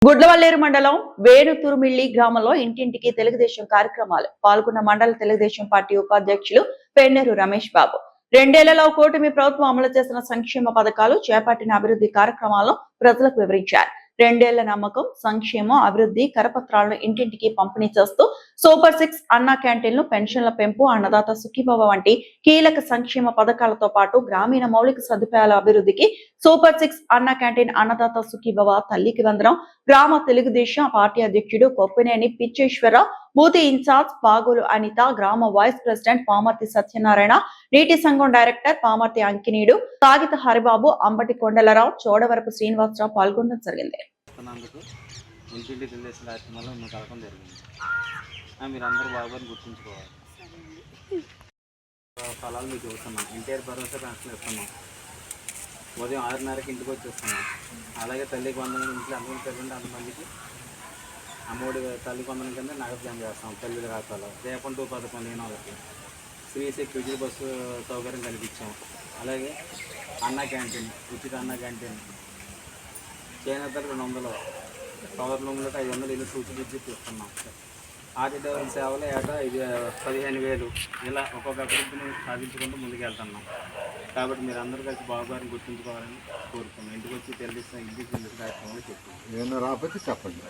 గుడ్లవల్లేరు మండలం వేణుతురుమిళ్లి గ్రామంలో ఇంటింటికి తెలుగుదేశం కార్యక్రమాలు పాల్గొన్న మండల తెలుగుదేశం పార్టీ ఉపాధ్యక్షులు పెన్నెరు రమేష్ బాబు. 2 ఏళ్లలో కూటమి ప్రభుత్వం అమలు చేసిన సంక్షేమ పథకాలు, చేపట్టిన అభివృద్ధి కార్యక్రమాలను ప్రజలకు వివరించారు. 2 ఏళ్ల నమ్మకం, సంక్షేమం, అభివృద్ధి కరపత్రాలను ఇంటింటికి పంపిణీ చేస్తూ సూపర్ 6 అన్నా క్యాంటీన్లు, పెన్షన్ల పెంపు, అన్నదాత సుఖీభవ వంటి కీలక సంక్షేమ పథకాలతో పాటు గ్రామీణ మౌలిక సదుపాయాల అభివృద్ధికి సూపర్ 6 అన్నా క్యాంటీన్, అన్నదాత సుఖీభవ, తల్లికి వందనం, గ్రామ తెలుగుదేశం పార్టీ అధ్యక్షుడు కొప్పినేని పిచ్చేశ్వరరావు, బూత్ ఇన్ఛార్జ్ పాగోలు అనిత, గ్రామ వైస్ ప్రెసిడెంట్ పామర్తి సత్యనారాయణ, నీటి సంఘం డైరెక్టర్ పామర్తి అంకినీడు, కాగిత హరిబాబు, అంబటి కొండలరావు, చోడవరపు శ్రీనివాసరావు పాల్గొనడం జరిగింది. ఫలాలు మీకు ఇస్తున్నాం. ఎన్టీఆర్ భరోసా పెన్షన్ ఇస్తున్నాం. ఉదయం 6:30కి ఇంటికి వచ్చేస్తున్నాం. అలాగే తల్లికి వందనం ఇంట్లో ఎంతమంది తల్లి అంతమందికి అమ్మఒడి తల్లికి వందనం కింద నగదు జమ చేస్తాం. తల్లి ఖాతాలో రేపటి 11 లేని వాళ్ళకి శ్రీశక్తి ఉచిత బస్సు సౌకర్యం కల్పించాం. అలాగే అన్నా క్యాంటీన్, ఉచిత అన్నా క్యాంటీన్, చేనేతలు 200, పవర్ లూమ్లకు 500 ఇల్లు సూచి విద్యుత్ ఇస్తున్నాం. ఆతిథ్య సేవలు ఏటా 15,000 ఇలా ఒక్కొక్క అభివృద్ధిని సాధించుకుంటూ ముందుకెళ్తున్నాం. కాబట్టి మీరు అందరూ కలిసి బాబుగారిని గుర్తుంచుకోవాలని కోరుతున్నాం. ఇంటికి వచ్చి ఇంటికి కార్యక్రమాలు చెప్తున్నాం. చెప్పండి.